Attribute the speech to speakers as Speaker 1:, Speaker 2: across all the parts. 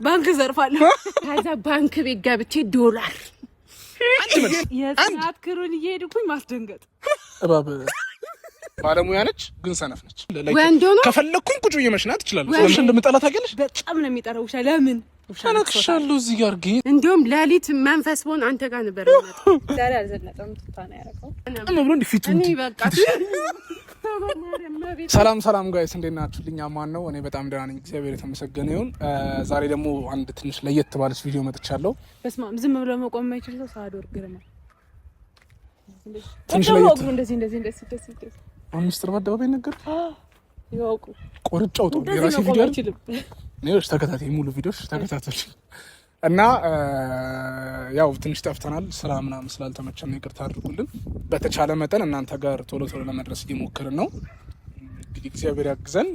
Speaker 1: ባንክ ዘርፋለሁ ከዛ ባንክ ቤት ገብቼ ዶላር የጽናት ክሩን እየሄድኩኝ ማስደንገጥ
Speaker 2: እባብ ባለሙያ ነች ግን ሰነፍ ነች ከፈለኩኝ ቁጭ ብዬ መሽናት እችላለሁ ስለምን እንደምጠላ ታውቂያለሽ በጣም ነው የሚጠራው ውሻ ለምን አናክሻለሁ እዚህ ጋር ግን
Speaker 1: እንዲሁም ሌሊት መንፈስ ሆን አንተ ጋር ነበር ማለት ዛሬ አልዘነጠም ትታና ያረከው
Speaker 2: ብሎ እንዲፊቱ እኔ በቃ ሰላም ጋይስ እንዴት ናችሁልኝ? አማን ነው። እኔ በጣም ደህና ነኝ፣ እግዚአብሔር የተመሰገነ ይሁን። ዛሬ ደግሞ አንድ ትንሽ ለየት ባለች ቪዲዮ መጥቻለሁ።
Speaker 1: በስማም ዝም ብሎ መቆም የማይችል ሰው ሳዶር ግርማ ትንሽ ለየት እንደዚህ
Speaker 2: ሚስጥር በአደባባይ ነገር
Speaker 1: ይወቁ
Speaker 2: ቆርጫው ነው የራሴ ቪዲዮ አይደለም። ነውስ ተከታታይ ሙሉ ቪዲዮሽ ተከታተል እና ያው ትንሽ ጠፍተናል፣ ስራ ምናምን ስላልተመቸን ይቅርታ አድርጉልን። በተቻለ መጠን እናንተ ጋር ቶሎ ለመድረስ እየሞከርን ነው። እንግዲህ እግዚአብሔር ያግዘን።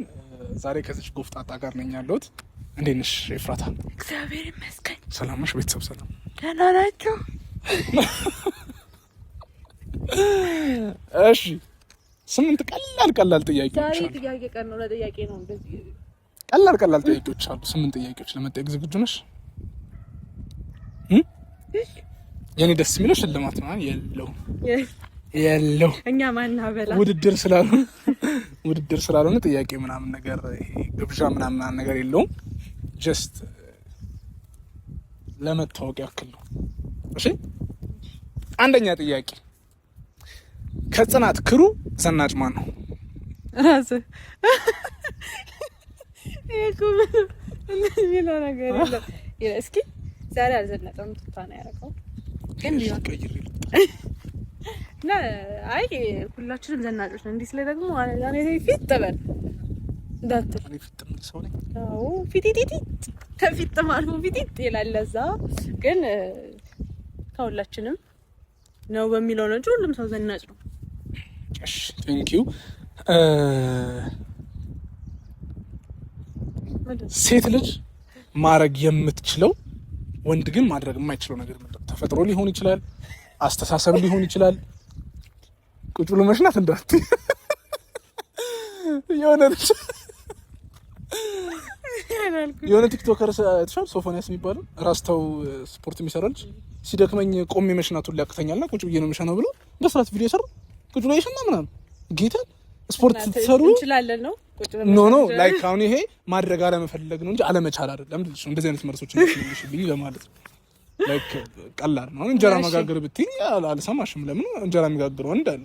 Speaker 2: ዛሬ ከዚህ ጎፍጣጣ ጋር ነኝ ያለሁት። እንዴት ነሽ ኤፍራታ?
Speaker 1: እግዚአብሔር ይመስገን።
Speaker 2: ሰላም ነሽ? ቤተሰብ ሰላም
Speaker 1: ደህና ናቸው?
Speaker 2: እሺ 8 ቀላል ጥያቄዎች
Speaker 1: ዛሬ ጥያቄ ቀን ነው። ለጥያቄ ነው እንደዚህ
Speaker 2: ቀላል ጥያቄዎች አሉ። 8 ጥያቄዎች ለመጠየቅ ዝግጁ ነሽ? የኔ ደስ የሚለው ሽልማት ነው የለው
Speaker 1: እኛ ማናበላ
Speaker 2: ውድድር ስላልሆነ ጥያቄ ምናምን ነገር ይሄ ግብዣ ምናምን ነገር የለውም። ጀስት ለመታወቅ ያክል ነው። እሺ አንደኛ ጥያቄ ከጽናት ክሩ ዘናጭ ማን ነው?
Speaker 1: ራስ ይኩም ምን ነገር የለም። እስኪ ዛሬ አልዘነጠም ትታና ያረከው ግን ና አይ ሁላችንም ዘናጮች ነን። እንዲህ ስለ ደግሞ እኔ ፊት ተበል እንዳትል
Speaker 2: እኔ ፊት ምን ሰው ነኝ?
Speaker 1: አዎ ፊቲቲቲ ከፊት ተማርኩ ፊቲት ይላል። ለዛ ግን ከሁላችንም ነው በሚለው ነው እንጂ ሁሉም ሰው ዘናጭ ነው።
Speaker 2: እሺ ቴንክ ዩ። ሴት ልጅ ማድረግ የምትችለው ወንድ ግን ማድረግ የማይችለው ነገር ምንድነው? ተፈጥሮ ሊሆን ይችላል፣ አስተሳሰብ ሊሆን ይችላል። ቁጭ ብሎ መሽናት እንዳት የሆነ ቲክቶከር ተሻል ሶፎንያስ የሚባለው ራስተው ስፖርት የሚሰራልሽ ሲደክመኝ ቆሜ መሽናቱን ሊያቅተኛልና ቁጭ ብዬ ነው መሽናው ብሎ በስራት ቪዲዮ ሰሩ። ቁጭ ብሎ ይሽና ምናምን ጌታ ስፖርት ትሰሩ
Speaker 1: እንችላለን ነው
Speaker 2: ኖ ላይክ አሁን ይሄ ማድረግ አለመፈለግ ነው እንጂ አለመቻል አይደለም። እንደዚህ አይነት መልሶች እንደሚሽልኝ ለማለት ነው። ላይክ ቀላል ነው። እንጀራ መጋገር ብትይ አልሰማሽም። ለምን እንጀራ የሚጋግር ወንድ አለ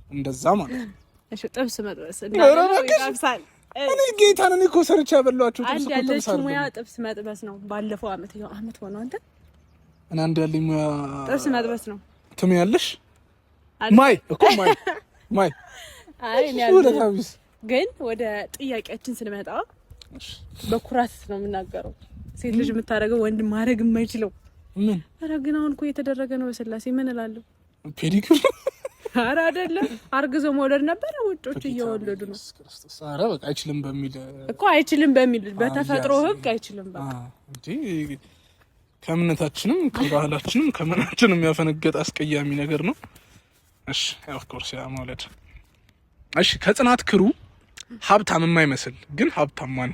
Speaker 2: እንደዛ ማለት ነው።
Speaker 1: እሺ ጥብስ መጥበስ እንዳለው ይጣብሳል።
Speaker 2: እኔ ጌታን እኔ እኮ ሰርቻ ያበላችሁ
Speaker 1: ጥብስ እኮ ተምሳል። ሙያ ጥብስ መጥበስ ነው። ባለፈው አመት ሆኖ አንተ
Speaker 2: እና አንድ ያለኝ ሙያ
Speaker 1: ጥብስ መጥበስ ነው።
Speaker 2: ትምያለሽ ማይ እኮ ማይ
Speaker 1: አይ ያለው ግን ወደ ጥያቄያችን ስንመጣ በኩራት ነው የምናገረው። ሴት ልጅ የምታደርገው ወንድ ማድረግ የማይችለው
Speaker 2: ምን?
Speaker 1: ኧረ ግን አሁን እኮ እየተደረገ ነው በስላሴ ምን እላለሁ።
Speaker 2: ፔዲኩር
Speaker 1: ኧረ አይደለም አርግዞ መውለድ ነበር። ውጮች እየወለዱ ነው።
Speaker 2: ኧረ በቃ አይችልም
Speaker 1: በሚል በተፈጥሮ ህግ አይችልም በቃ
Speaker 2: እንጂ ከእምነታችንም ከባህላችንም ከምናችንም ያፈነገጠ አስቀያሚ ነገር ነው። እሺ ኦፍ ኮርስ ያ መውለድ። እሺ ከጽናት ክሩ ሀብታም የማይመስል ግን ሀብታም ማን?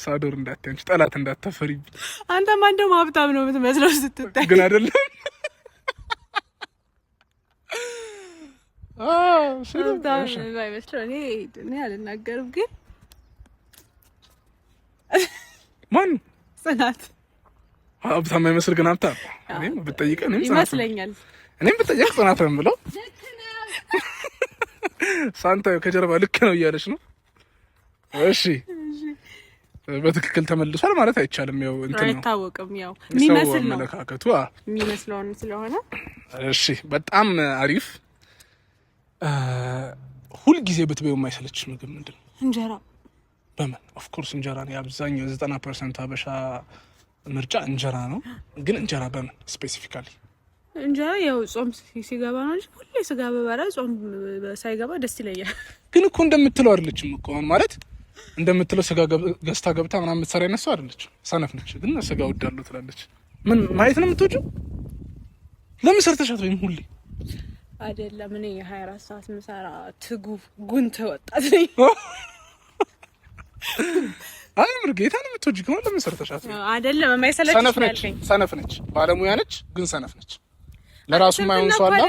Speaker 2: ሳዶር እንዳትያንቺ ጠላት እንዳታፈሪ።
Speaker 1: አንተ ማን ደግሞ ሀብታም ነው የምትመስለው ስትታይ
Speaker 2: ግን አይደለም።
Speaker 1: ሀብታም የማይመስለው እኔ አልናገርም። ግን
Speaker 2: ማን?
Speaker 1: ጽናት
Speaker 2: ሀብታም የማይመስል ግን ሀብታም እኔም ብትጠይቀኝ እኔም
Speaker 1: ይመስለኛል።
Speaker 2: እኔም ብትጠይቅ ጽናት ነው የምለው። ሳንታዮ ከጀርባ ልክ ነው እያለች ነው። እሺ በትክክል ተመልሷል ማለት አይቻልም። ያው እንትን ነው
Speaker 1: አይታወቅም። ያው የሚመስል ነው
Speaker 2: መለካከቱ
Speaker 1: የሚመስለው ስለሆነ
Speaker 2: እሺ በጣም አሪፍ። ሁል ጊዜ ብትበይው የማይሰለች ምግብ ምንድን ነው?
Speaker 1: እንጀራ።
Speaker 2: በምን? ኦፍ ኮርስ እንጀራ ነው። አብዛኛው 90% አበሻ ምርጫ እንጀራ ነው። ግን እንጀራ በምን ስፔሲፊካሊ?
Speaker 1: እንጀራ ያው ጾም ሲገባ ነው እንጂ ሁሌ ስጋ በበላ ጾም ሳይገባ ደስ ይለኛል።
Speaker 2: ግን እኮ እንደምትለው አይደለችም እኮ ማለት እንደምትለው ስጋ ገዝታ ገብታ ምናምን የምትሰራ አይነት ሰው አይደለችም። ሰነፍ ነች። ግን ስጋ ወዳለሁ ትላለች። ምን ማየት ነው የምትወጪው? ለምን ሰርተሻት ወይም ሁሌ
Speaker 1: አይደለም። እኔ 24 ሰዓት ምሰራ ትጉ ጉንተ ወጣት ነኝ።
Speaker 2: አይ ምርጌታን የምትወጂ ከሆነ ለምን ሰርተሻት
Speaker 1: አይደለም? የማይሰለች
Speaker 2: ሰነፍ ነች፣ ባለሙያ ነች፣ ግን ሰነፍ ነች። ለራሱ ማይሆን ሰው አለ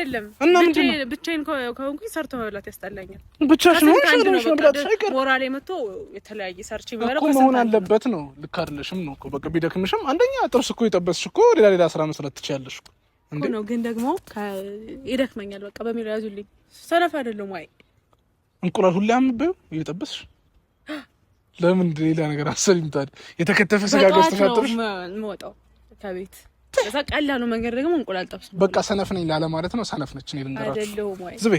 Speaker 2: እና ምንድን ነው ብቻዬን ከሆንኩኝ ሰርቶ መብላት ያስጠላኛል። ብቻሽን ሆነሽ መብላት ሳይቀር
Speaker 1: ሞራሌ መጥቶ የተለያየ ሰርች የሚበላው
Speaker 2: እኮ መሆን አለበት ነው። ልክ አይደለሽም ነው እኮ በቃ ቢደክምሽም አንደኛ ጥርስ እኮ የጠበስሽ እኮ ሌላ ስራ መስራት ትችያለሽ እኮ
Speaker 1: ነው። ግን ደግሞ ይደክመኛል በቃ በሚለው ያዙልኝ። ሰነፍ አይደለም ወይ
Speaker 2: እንቁላል ሁሌ አምበው እየጠበስሽ ለምን ሌላ ነገር አሰሪም ታዲያ የተከተፈ ስጋ ገዝተሻጥሽ
Speaker 1: የምወጣው ከቤት በዛ ቀላሉ መንገድ ደግሞ እንቁላል ጠብስ ነው።
Speaker 2: በቃ ሰነፍ ነኝ ላለ ማለት ነው። ሰነፍ ነች ነው ልንገራችሁ
Speaker 1: አይደለም ወይ
Speaker 2: ዝቤ?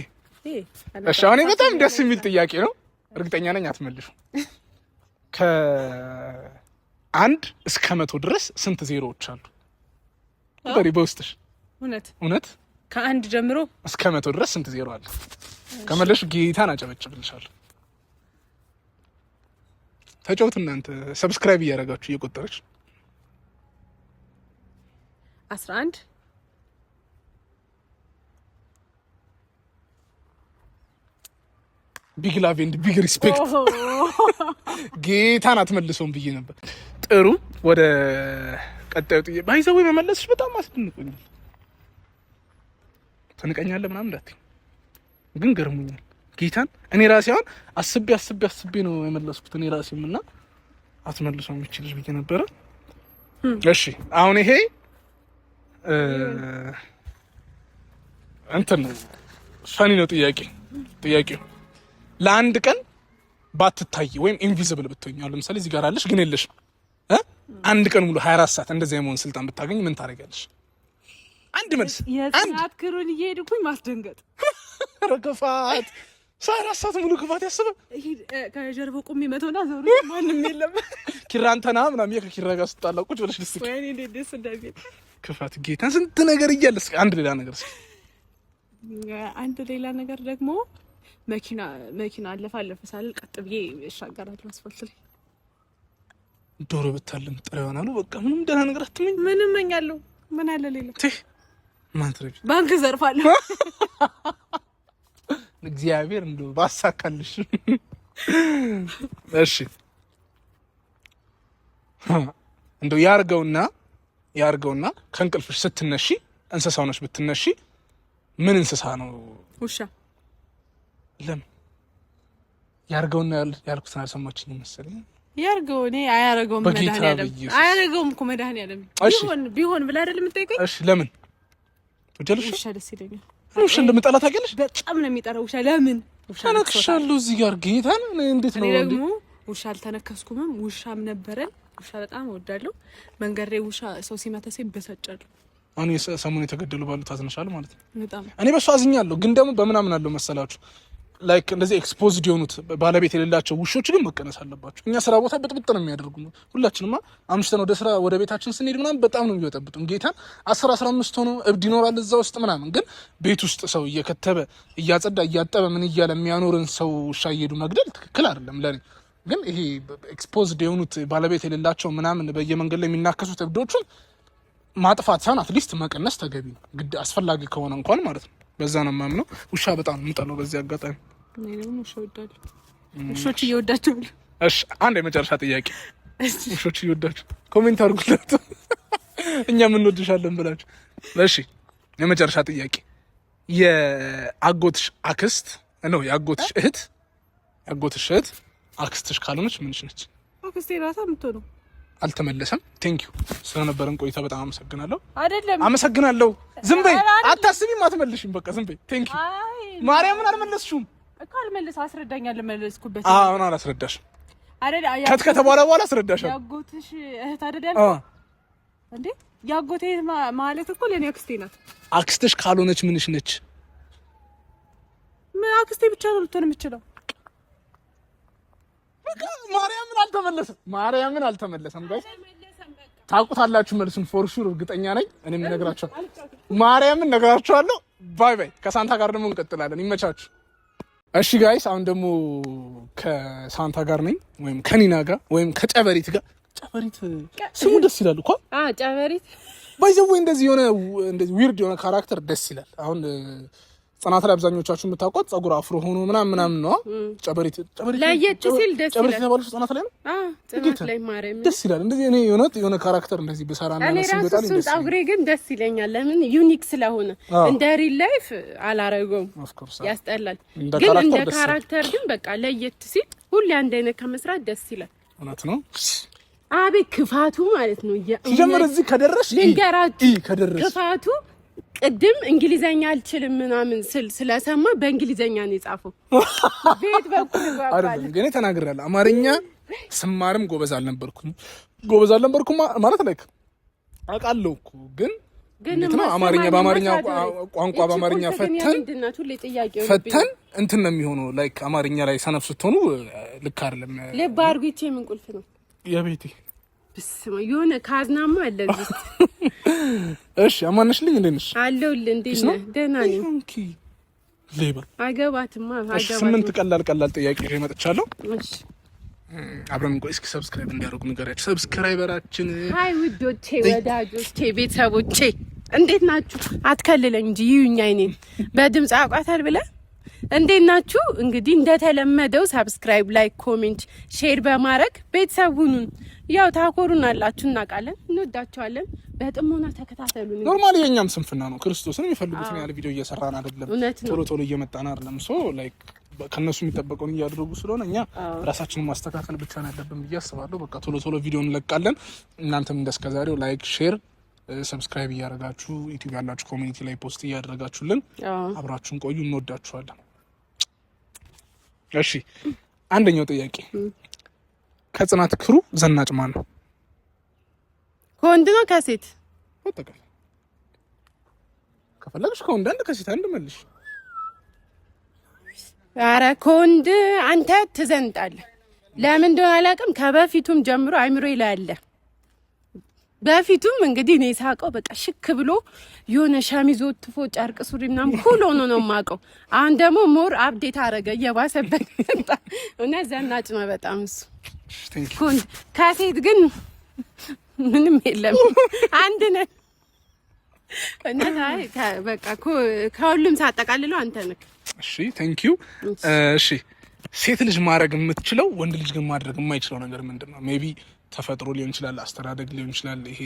Speaker 2: እሺ አሁን በጣም ደስ የሚል ጥያቄ ነው። እርግጠኛ ነኝ አትመልሹ። ከ1 እስከ 100 ድረስ ስንት ዜሮዎች አሉ? በሪ በውስጥሽ እውነት
Speaker 1: ከ1 ጀምሮ
Speaker 2: እስከ 100 ድረስ ስንት ዜሮ አለ? ከመለሽ ጌታን አጨበጭብልሻለሁ። ተጫውት እናንተ ሰብስክራይብ እያደረጋችሁ እየቆጠረች
Speaker 1: 11
Speaker 2: ቢግ ላቭ ኤንድ ቢግ ሪስፔክት ጌታን አትመልሰውም ብዬ ነበር። ጥሩ ወደ ቀጣዩ ጥያቄ ባይዘው መመለስሽ በጣም አስደንቆኛል። ተንቀኛለህ ምናምን እንዳትይ ግን ገርሞኛል ጌታን። እኔ ራሴ አሁን አስቤ ነው የመለስኩት እኔ ራሴም እና አትመልሰውም ይችላል ብዬ ነበረ። እሺ አሁን ይሄ እንትን ፈኒ ነው ጥያቄው ለአንድ ቀን ባትታይ ወይም ኢንቪዚብል ብትሆኝ፣ አሁን ለምሳሌ እዚህ ጋር አለሽ ግን የለሽም አንድ ቀን ሙሉ 24 ሰዓት እንደዚህ የመሆን ስልጣን ብታገኝ ምን ታደርጊያለሽ? አንድ መልስ።
Speaker 1: የሰዓት ክሩን እየሄድኩኝ ማስደንገጥ።
Speaker 2: ረከፋት 24 ሰዓት ሙሉ ክፋት ያስበ
Speaker 1: ከጀርባው ቁሚ መተውና ዞር ማንም የለም
Speaker 2: ኪራንተና ምናምን ከኪራ ጋር ስትጣላ ቁጭ ብለሽ ደስ
Speaker 1: ወይኔ ደስ እንደዚህ
Speaker 2: ክፋት ጌታ ስንት ነገር እያለስ አንድ ሌላ ነገር ደግሞ መኪና አለፈ ሳል ቀጥ ብዬ እሻገራለሁ አስፋልት ላይ። ዶሮ ብታለም ጥሬ ይሆናሉ። በቃ ምንም ደህና ነገር አትመኝ።
Speaker 1: ምንም መኛለሁ። ምን አለ ሌላ
Speaker 2: ማትረቢ
Speaker 1: ባንክ ዘርፋለሁ።
Speaker 2: እግዚአብሔር እንደው ባሳካልሽ። እሺ እንደው ያርገውና ከእንቅልፍሽ ስትነሺ እንስሳው ነሽ ብትነሺ ምን እንስሳ ነው?
Speaker 1: ውሻ።
Speaker 2: ለምን ያርገውና ያልኩትን አልሰማችኝም መሰለኝ።
Speaker 1: ያርገው እኔ አያረገውም እኮ መድኃኒዓለም ቢሆን ብለህ አይደል የምትጠይቀኝ?
Speaker 2: እሺ ለምን ትወጃለሽ?
Speaker 1: ውሻ ደስ ይለኛል።
Speaker 2: ውሻ እንደምጠላ ታውቂያለሽ?
Speaker 1: በጣም ነው የሚጠራው ውሻ። ለምን ውሻ
Speaker 2: ተነክሻለሁ እዚህ ጋር ጌታን እንዴት ነው?
Speaker 1: እኔ ደግሞ ውሻ አልተነከስኩም። ውሻም ነበረን። ውሻ በጣም እወዳለሁ። መንገድ ላይ ውሻ ሰው ሲመታ በሰጫለሁ።
Speaker 2: አሁን ሰሞኑን የተገደሉ ባሉ ታዝነሻል ማለት ነው?
Speaker 1: በጣም
Speaker 2: እኔ በሱ አዝኛለሁ። ግን ደግሞ በምናምን አለው መሰላችሁ ላይክ እንደዚህ ኤክስፖዝድ የሆኑት ባለቤት የሌላቸው ውሾች ግን መቀነስ አለባቸው። እኛ ስራ ቦታ በጥብጥ ነው የሚያደርጉ። ሁላችንማ አምሽተን ወደ ስራ ወደ ቤታችን ስንሄድ ምናምን በጣም ነው የሚበጠብጡን። ጌታን 10-15 ሆኖ እብድ ይኖራል እዛ ውስጥ ምናምን። ግን ቤት ውስጥ ሰው እየከተበ እያጸዳ እያጠበ ምን እያለ የሚያኖርን ሰው ውሻ እየሄዱ መግደል ትክክል አይደለም ለኔ። ግን ይሄ ኤክስፖዝድ የሆኑት ባለቤት የሌላቸው ምናምን በየመንገድ ላይ የሚናከሱት እብዶቹን ማጥፋት ሳይሆን አትሊስት መቀነስ ተገቢ ነው፣ ግድ አስፈላጊ ከሆነ እንኳን ማለት ነው። በዛ ነው የማምነው። ውሻ በጣም የምጠላው በዚህ አጋጣሚ።
Speaker 1: ውሾች እየወዳቸው።
Speaker 2: እሺ አንድ የመጨረሻ ጥያቄ። ውሾች እየወዳቸው ኮሜንት አድርጉለት እኛ እንወድሻለን ብላችሁ። እሺ የመጨረሻ ጥያቄ። የአጎትሽ አክስት ነው የአጎትሽ እህት አክስትሽ ካልሆነች ምንሽ ነች?
Speaker 1: አክስቴ ራሷ የምትሆነው።
Speaker 2: አልተመለሰም። ቴንክ ዩ ስለነበረን ቆይታ በጣም አመሰግናለሁ።
Speaker 1: አይደለም
Speaker 2: አመሰግናለሁ። ዝም በይ አታስቢም፣ አትመልሽም። በቃ ዝም በይ። ቴንክ ዩ ማርያምን። አልመለስሽም እኮ
Speaker 1: አልመለስ። አስረዳኝ። አልመለስኩበት።
Speaker 2: አሁን አላስረዳሽም አይደል? ከተባለ በኋላ አስረዳሻለሁ።
Speaker 1: ያጎትሽ እህት አይደል ያልኩት እንዴ? ያጎቴ ማለት እኮ ለኔ አክስቴ ናት።
Speaker 2: አክስትሽ ካልሆነች ምንሽ ነች?
Speaker 1: ምን አክስቴ ብቻ ነው ልትሆን የምትችለው?
Speaker 2: ማርያምን አልተመለሰም። ጋይስ ታውቁታላችሁ መልሱን ፎር ሹር እርግጠኛ ነኝ። እኔም እነግራችኋለሁ። ማርያምን እነግራችኋለሁ። ባይ ባይ። ከሳንታ ጋር ደግሞ እንቀጥላለን። ይመቻችሁ። እሺ ጋይስ አሁን ደግሞ ከሳንታ ጋር ነኝ ወይም ከኒና ጋር ወይም ከጨበሪት ጋር። ጨበሪት ስሙ ደስ ይላል እኮ።
Speaker 1: ጨበሪት
Speaker 2: ባይዘው እንደዚህ የሆነ እንደዚህ ዊርድ የሆነ ካራክተር ደስ ይላል። አሁን ጽናት ላይ አብዛኞቻችሁ የምታውቋት ጸጉር አፍሮ ሆኖ ምናምን ነው። ጨበሪት
Speaker 1: ለየት ሲል ደስ ይላል።
Speaker 2: ጨበሪት ነው ባልሽ ጽናት ላይ ነው።
Speaker 1: ጽናት ላይ ማርያም
Speaker 2: ደስ ይላል። እንደዚህ እኔ የሆነ ካራክተር እንደዚህ በሰራና ለስም በጣም
Speaker 1: ደስ ይላል። ጸጉሬ ግን ደስ ይለኛል። ለምን ዩኒክ ስለሆነ እንደ ሪል ላይፍ አላረገውም፣ ያስጠላል። ግን እንደ ካራክተር ግን በቃ ለየት ሲል ሁሌ አንድ አይነት ከመስራት ደስ ይላል።
Speaker 2: እውነት ነው።
Speaker 1: አቤት ክፋቱ ማለት ነው።
Speaker 2: ሲጀምር እዚህ ከደረሽ
Speaker 1: ክፋቱ ቅድም እንግሊዘኛ አልችልም ምናምን ስለሰማ በእንግሊዘኛ ነው የጻፈው። ቤት በኩል
Speaker 2: አይደለም ግን ተናግሬያለሁ። አማርኛ ስማርም ጎበዝ አልነበርኩም ማለት ላይ አውቃለሁ እኮ ግን ነው አማርኛ በአማርኛ ቋንቋ በአማርኛ ፈተን እንትን ነው የሚሆነው። ላይክ አማርኛ ላይ ሰነፍ ስትሆኑ ልክ አይደለም።
Speaker 1: ልብ አድርጉ። ይቼ ምን ቁልፍ ነው
Speaker 2: የቤቴ
Speaker 1: በስመ የሆነ ካዝናማ አለ እዚህ።
Speaker 2: እሺ አማንሽልኝ እንዴት ነሽ?
Speaker 1: አለሁልህ። እንዴት ነህ? ደህና ነኝ።
Speaker 2: ኦኬ ሌባ
Speaker 1: አገባትማ
Speaker 2: ስምንት ቀላል ጥያቄ ይዤ መጥቻለሁ። እሺ አብረን ቆይ እስኪ ሰብስክራይብ እንዲያደርጉ ንገራችሁ። ሰብስክራይበራችን ሃይ ውዶቼ፣ ወዳጆቼ፣ ቤተሰቦቼ እንዴት ናችሁ? አትከልለኝ እንጂ ይዩኝ አይኔን በድምጽ አውቃታል ብለህ እንዴት ናችሁ? እንግዲህ እንደተለመደው ሰብስክራይብ፣ ላይክ፣ ኮሜንት፣ ሼር በማድረግ ቤተሰቡን ያው ታኮሩናላችሁ፣ እናውቃለን፣ እንወዳችኋለን። በጥሞና ተከታተሉን። ኖርማሊ የኛም ስንፍና ነው። ክርስቶስን የሚፈልጉትን ያለ ቪዲዮ እየሰራን አይደለም፣ ቶሎ እየመጣን አይደለም። ሶ ላይክ ከነሱ የሚጠበቀውን እያደረጉ ስለሆነ እኛ ራሳችንን ማስተካከል ብቻ ነው ያለብን ብዬ አስባለሁ። በቃ ቶሎ ቪዲዮ እንለቃለን። እናንተም እንደስከዛሬው ላይክ፣ ሼር፣ ሰብስክራይብ እያደረጋችሁ ዩቲዩብ ያላችሁ ኮሚኒቲ ላይ ፖስት እያደረጋችሁልን አብራችሁን ቆዩ። እንወዳችኋለን። እሺ አንደኛው ጥያቄ ከጽናት ክሩ ዘናጭ ማን ነው?
Speaker 1: ከወንድ ነው ከሴት?
Speaker 2: ከፈለግሽ ከወንድ አንድ ከሴት አንድ መልሽ።
Speaker 1: ኧረ ከወንድ አንተ ትዘንጣለህ። ለምን እንደሆነ አላውቅም። ከበፊቱም ጀምሮ አይምሮዬ ላይ አለ። በፊቱም እንግዲህ እኔ ሳውቀው በቃ ሽክ ብሎ የሆነ ሸሚዝ ወጥፎ ጨርቅ ሱሪ ምናምን ኩል ሆኖ ነው የማውቀው። አሁን ደግሞ ሞር አፕዴት አደረገ እየባሰበት መጣ። እውነት ዘናጭ ነው በጣም እሱ። ከሴት ግን ምንም የለም፣ አንድ ነን። እውነት በቃ ከሁሉም ሳጠቃልለው አንተ ነህ።
Speaker 2: እሺ ቴንክ ዩ። እሺ ሴት ልጅ ማድረግ የምትችለው ወንድ ልጅ ግን ማድረግ የማይችለው ነገር ምንድን ነው? ሜቢ ተፈጥሮ ሊሆን ይችላል፣ አስተዳደግ ሊሆን ይችላል። ይሄ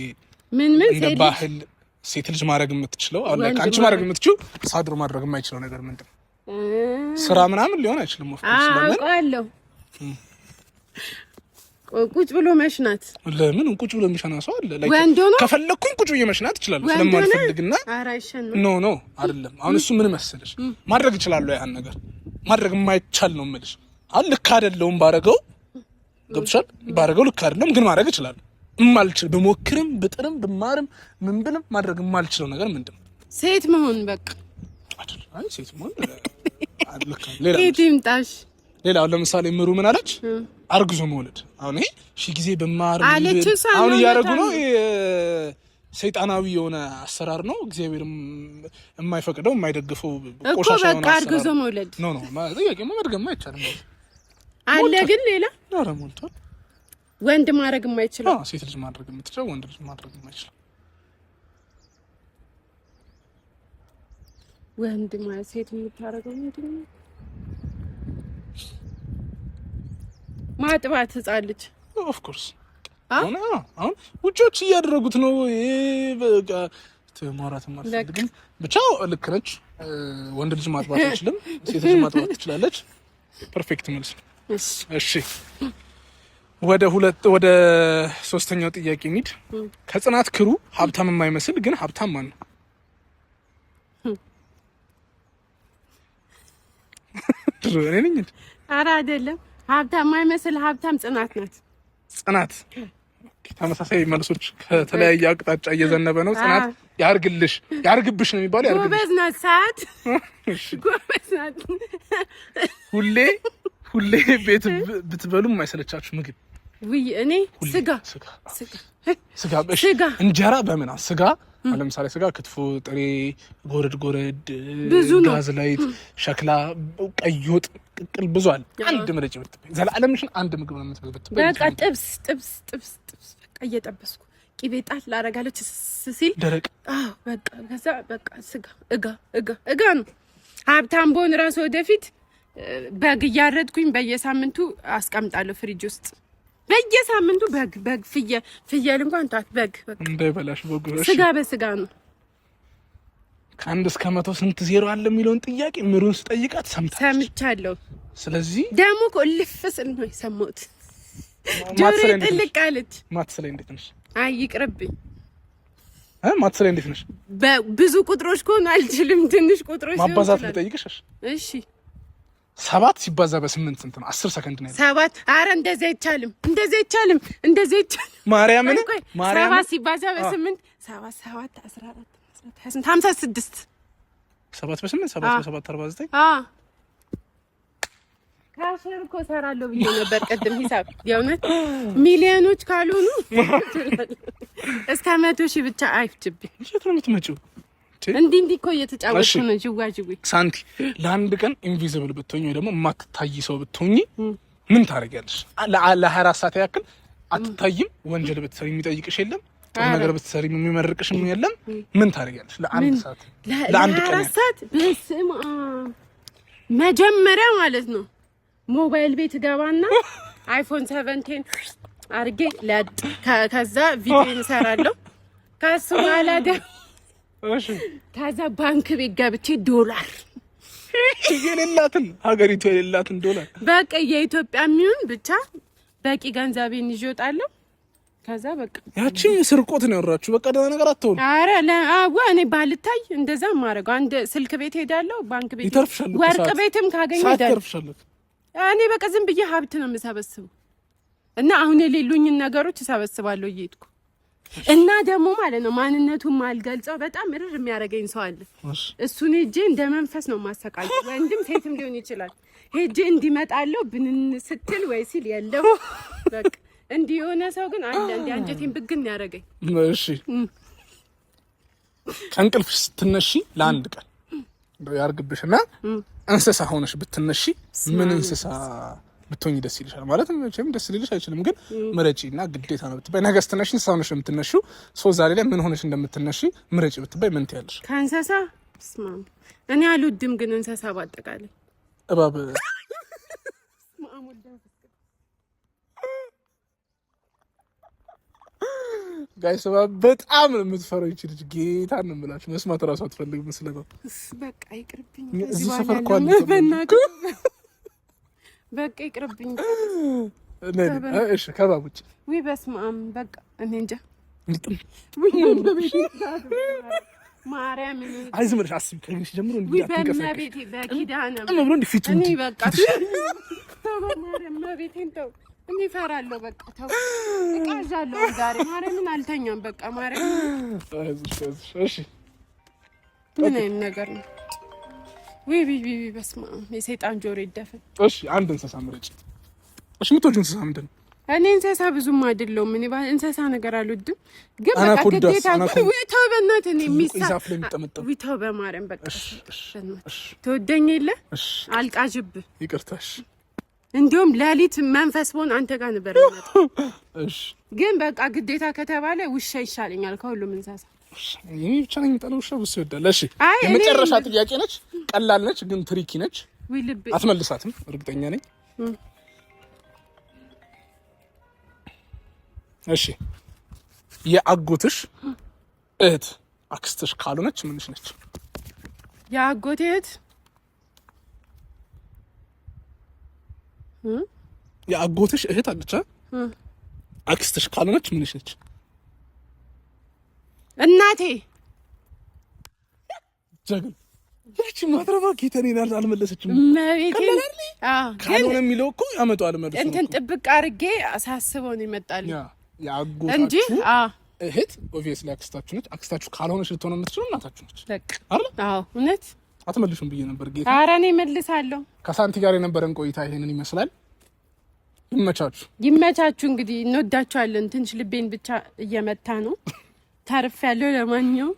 Speaker 1: ምን
Speaker 2: እንደ ባህል ሴት ልጅ ማድረግ የምትችለው አሁን ላይ አንቺ ማድረግ የምትችለው ሳድሮ ማድረግ የማይችለው ነገር ምንድን ነው? ስራ ምናምን ሊሆን አይችልም።
Speaker 1: አውቃለሁ። ቁጭ ብሎ መሽናት።
Speaker 2: ለምን ቁጭ ብሎ የሚሸና ሰው አለ? ከፈለኩኝ ቁጭ ብዬ መሽናት እችላለሁ ስለማልፈልግና ኖ አይደለም። አሁን እሱ ምን መሰለሽ ማድረግ እችላለሁ። ያን ነገር ማድረግ የማይቻል ነው የምልሽ። አሁን ልክ አይደለሁም ባረገው፣ ገብቶሻል? ባረገው ልክ አይደለም ግን ማድረግ እችላለሁ። የማልችል ብሞክርም ብጥርም ብማርም ምን ብልም ማድረግ የማልችለው ነገር ምንድን ነው?
Speaker 1: ሴት መሆን በቃ
Speaker 2: አይደል? አይ ሴት መሆን ሌላው ለምሳሌ ምሩ ምን አለች? አርግዞ መውለድ። አሁን ይሄ ሺ ጊዜ በማር አሁን እያደረጉ ነው። ሰይጣናዊ የሆነ አሰራር ነው። እግዚአብሔርም የማይፈቅደው የማይደግፈው ቆሻሻ ነው።
Speaker 1: በቃ አርግዞ መውለድ
Speaker 2: ኖ ጥያቄ መመርገም አይቻልም
Speaker 1: አለ። ግን ሌላ
Speaker 2: ኖረ ሞልቷል።
Speaker 1: ወንድ ማድረግ የማይችለው
Speaker 2: ሴት ልጅ ማድረግ የምትችለው ወንድ ልጅ ማድረግ የማይችለው
Speaker 1: ወንድ ማለት ሴት የምታደርገው ምንድን ነው? ማጥባት ህፃን ልጅ
Speaker 2: ኦፍ ኮርስ አሁን ውጮች እያደረጉት ነው። በቃ ተማራት ማለት ግን ብቻ ልክ ነች። ወንድ ልጅ ማጥባት አይችልም፣ ሴት ልጅ ማጥባት ትችላለች። ፐርፌክት መልስ። እሺ ወደ ሶስተኛው ጥያቄ እንሂድ። ከጽናት ክሩ ሀብታም የማይመስል ግን ሀብታም ማን ነው? እኔ ነኝ እንዴ?
Speaker 1: ኧረ አይደለም። ሀብታም የማይመስል ሀብታም ጽናት ናት።
Speaker 2: ጽናት ተመሳሳይ መልሶች ከተለያየ አቅጣጫ እየዘነበ ነው። ጽናት ያርግብሽ ነው የሚባለው።
Speaker 1: ጎበዝ ናት። ሰዓት ጎበዝ ናት።
Speaker 2: ሁሌ ቤት ብትበሉ የማይሰለቻችሁ ምግብ?
Speaker 1: ውይ እኔ ስጋ
Speaker 2: እንጀራ በምን ስጋ ለምሳሌ ስጋ ክትፎ፣ ጥሬ፣ ጎረድ፣ ጋዝ ላይ ሸክላ፣ ቀይ ወጥ፣ ቅቅል ብዙ አለ። አንድ ምርጭ ብትበይ ዘላለምሽን አንድ ምግብ ነው የምትበይ።
Speaker 1: በቃ ጥብስ በቃ እየጠበስኩ ቂቤ ጣል ላደርጋለች ሲል
Speaker 2: ደረቅ።
Speaker 1: በቃ ከዛ በቃ ስጋ እጋ ነው። ሀብታም ብሆን ራሱ ወደፊት በግ እያረድኩኝ በየሳምንቱ አስቀምጣለሁ ፍሪጅ ውስጥ በየሳምንቱ በግ ፍየል እንኳን ታት በግ
Speaker 2: እንዳይበላሽ በጉ
Speaker 1: ስጋ በስጋ ነው።
Speaker 2: ከአንድ እስከ 100 ስንት ዜሮ አለ የሚለውን ጥያቄ ምሩን ስጠይቃት
Speaker 1: ሰምቻለሁ።
Speaker 2: ስለዚህ
Speaker 1: ደግሞ ልፍስ ነው የሰማሁት። ጆሮ ጥልቅ አለች።
Speaker 2: ማትስ ላይ እንዴት ነሽ?
Speaker 1: አይ ይቅርብኝ።
Speaker 2: ማትስ ላይ እንዴት ነሽ?
Speaker 1: ብዙ ቁጥሮች ከሆኑ አልችልም። ትንሽ ቁጥሮች
Speaker 2: ማባዛት ልጠይቅሽ።
Speaker 1: እሺ
Speaker 2: 7 ሲባዛ በ8 ስንት ነው? 10 ሰከንድ ነው። 7
Speaker 1: አረ እንደዛ አይቻልም።
Speaker 2: ማርያምን
Speaker 1: 7 ሲባዛ በ8 7 14 56
Speaker 2: 7 በ8 7 በ7 49
Speaker 1: ካሽር እኮ እሰራለሁ ብዬ ነበር ቅድም ሂሳብ። የእውነት ሚሊዮኖች ካልሆኑ እስከ 100,000 ብቻ አይፍጅብኝ።
Speaker 2: የት ነው የምትመጪው?
Speaker 1: እንዲህ እኮ እየተጫወትኩ ነው። ጅዋጅዌ
Speaker 2: ሳንቲ ለአንድ ቀን ኢንቪዚብል ብትሆኚ ወይ ደግሞ የማትታይ ሰው ብትሆኚ ምን ታደርጊያለሽ? ለ24 ሰዓት ያክል አትታይም። ወንጀል ብትሰሪ የሚጠይቅሽ የለም። ጥሩ ነገር ብትሰሪ የሚመርቅሽ የለም። ምን ታደርጊያለሽ? ለአንድ ሰዓት ለአንድ ቀን ሰዓት
Speaker 1: በስማ መጀመሪያ ማለት ነው ሞባይል ቤት ገባና አይፎን 17 አርጌ ለጥ ከዛ ቪዲዮ እንሰራለሁ። ከሱ በኋላ ከዛ ባንክ ቤት ገብቼ ዶላር
Speaker 2: የሌላትን ሀገሪቱ የሌላትን ዶላር
Speaker 1: በቃ የኢትዮጵያ የሚሆን ብቻ በቂ ገንዘቤን ይዤ እወጣለሁ። ከዛ በቃ
Speaker 2: ያቺ ስርቆት ነው ያወራችሁ። በቃ ደህና ነገር አትሆን።
Speaker 1: አረ እኔ ባልታይ እንደዛ ማረጋው አንድ ስልክ ቤት ሄዳለሁ፣ ባንክ ቤት
Speaker 2: ይተርፍሻል፣
Speaker 1: ወርቅ ቤትም ካገኘ
Speaker 2: ይተርፍሻል።
Speaker 1: እኔ በቃ ዝም ብዬ ሀብት ነው የምሰበስበው እና አሁን የሌሉኝን ነገሮች እሰበስባለሁ እየሄድኩ እና ደግሞ ማለት ነው ማንነቱን ማልገልጸው በጣም ምርር የሚያደርገኝ ሰው አለ። እሱን ሄጄ እንደ መንፈስ ነው ማሰቃየው። ወንድም ሴትም ሊሆን ይችላል። ሄጄ እንዲመጣለው ብንን ስትል ወይ ሲል የለው በቃ እንዲህ የሆነ ሰው ግን አለ እንደ አንጀቴን ብግን ያደርገኝ።
Speaker 2: እሺ ከእንቅልፍ ስትነሺ ለአንድ ቀን ያርግብሽና እንስሳ ሆነሽ ብትነሺ ምን እንስሳ ብትሆኚ ደስ ይልሻል? ማለት መቼም ደስ ሊልሽ አይችልም፣ ግን ምረጪና ግዴታ ነው ብትባይ ነገ ስትነሺ እንስሳ ሆነሽ የምትነሺው ሶ ዛሬ ላይ ምን ሆነሽ እንደምትነሺ ምረጪ ብትባይ ምን ትያለሽ?
Speaker 1: ከእንስሳ ስማም እኔ አልወድም፣ ግን እንስሳ ባጠቃላይ
Speaker 2: እባብ ጋይስ በጣም የምትፈረው ይችል ልጅ ጌታ ነው የምላችሁ። መስማት እራሱ አትፈልግም መስለኝ።
Speaker 1: በቃ ይቅርብኝ።
Speaker 2: እዚህ ሰፈር እኮ አለ
Speaker 1: በቃ ይቅርብኝ።
Speaker 2: እሺ ከባብ ውጭ
Speaker 1: ወይ በስመ አብ በቃ እኔ እንጃ። ማርያም
Speaker 2: አይ ዝም ብለሽ አስቢ። ከግንሽ ጀምሮ እንዴ
Speaker 1: አትንቀሳቀሽ በኪዳነ
Speaker 2: ነው እንዴ ፊቱ
Speaker 1: እኔ በቃ ማርያም ቤቴን ተው። እኔ እፈራለሁ። በቃ ተው እቃዣለሁ። ዛሬ ማርያምን አልተኛም። በቃ ማርያም
Speaker 2: እሺ
Speaker 1: ምን አይነት ነገር ነው? ወይ በስመ አብ የሰይጣን ጆሮ ይደፈን።
Speaker 2: እሺ አንድ እንስሳ ምረጭ። እሺ የምትወጂው እንስሳ ምንድን ነው?
Speaker 1: እኔ እንስሳ ብዙም አይደለሁም። እኔ እንስሳ ነገር አልወድም፣ ግን በቃ ግዴታ ወይ ተው በእናትህ እኔ
Speaker 2: ዛፍ ላይ የሚጠመጠም
Speaker 1: ወይ ተው በማርያም በቃ ተወደኝ የለ አልቃዥብህ።
Speaker 2: ይቅርታሽ
Speaker 1: እንዲሁም ሌሊት መንፈስ ሆን አንተ ጋር ነበር ማለት
Speaker 2: እሺ፣
Speaker 1: ግን በቃ ግዴታ ከተባለ ውሻ ይሻለኛል ከሁሉም እንስሳ።
Speaker 2: እኔ ብቻ ነኝ የምጠላው ውሻ። ውስጥ ይወዳል። እሺ የመጨረሻ ጥያቄ ነች፣ ቀላል ነች፣ ግን ትሪኪ ነች።
Speaker 1: ወይ ልብ
Speaker 2: አትመልሳትም እርግጠኛ ነኝ። እሺ የአጎትሽ እህት አክስትሽ ካልሆነች ምንሽ ነች?
Speaker 1: የአጎቴ እህት
Speaker 2: የአጎትሽ እህት አለች አክስትሽ ካልሆነች ምንሽ ነች?
Speaker 1: እናቴ።
Speaker 2: ጀግን ያቺ ማትረባ ጌታኔን አልመለሰችም።
Speaker 1: መቤቴ
Speaker 2: ካልሆነ የሚለው እኮ ያመጣዋል መልሶ
Speaker 1: እንትን ጥብቅ አድርጌ አሳስበው ነው ይመጣል
Speaker 2: የአጎታችሁ እህት ኦብቪየስሊ አክስታችሁ ነች። አክስታችሁ ካልሆነች ልትሆን የምትችለው እናታችሁ ነች አይደል?
Speaker 1: አዎ እውነት
Speaker 2: አትመልሹም ብዬ ነበር ጌታ።
Speaker 1: ኧረ እኔ እመልሳለሁ።
Speaker 2: ከሳንቲ ጋር የነበረን ቆይታ ይሄንን ይመስላል።
Speaker 1: ይመቻችሁ። እንግዲህ እንወዳችኋለን። ትንሽ ልቤን ብቻ እየመታ ነው። ታርፍ ያለው ለማንኛውም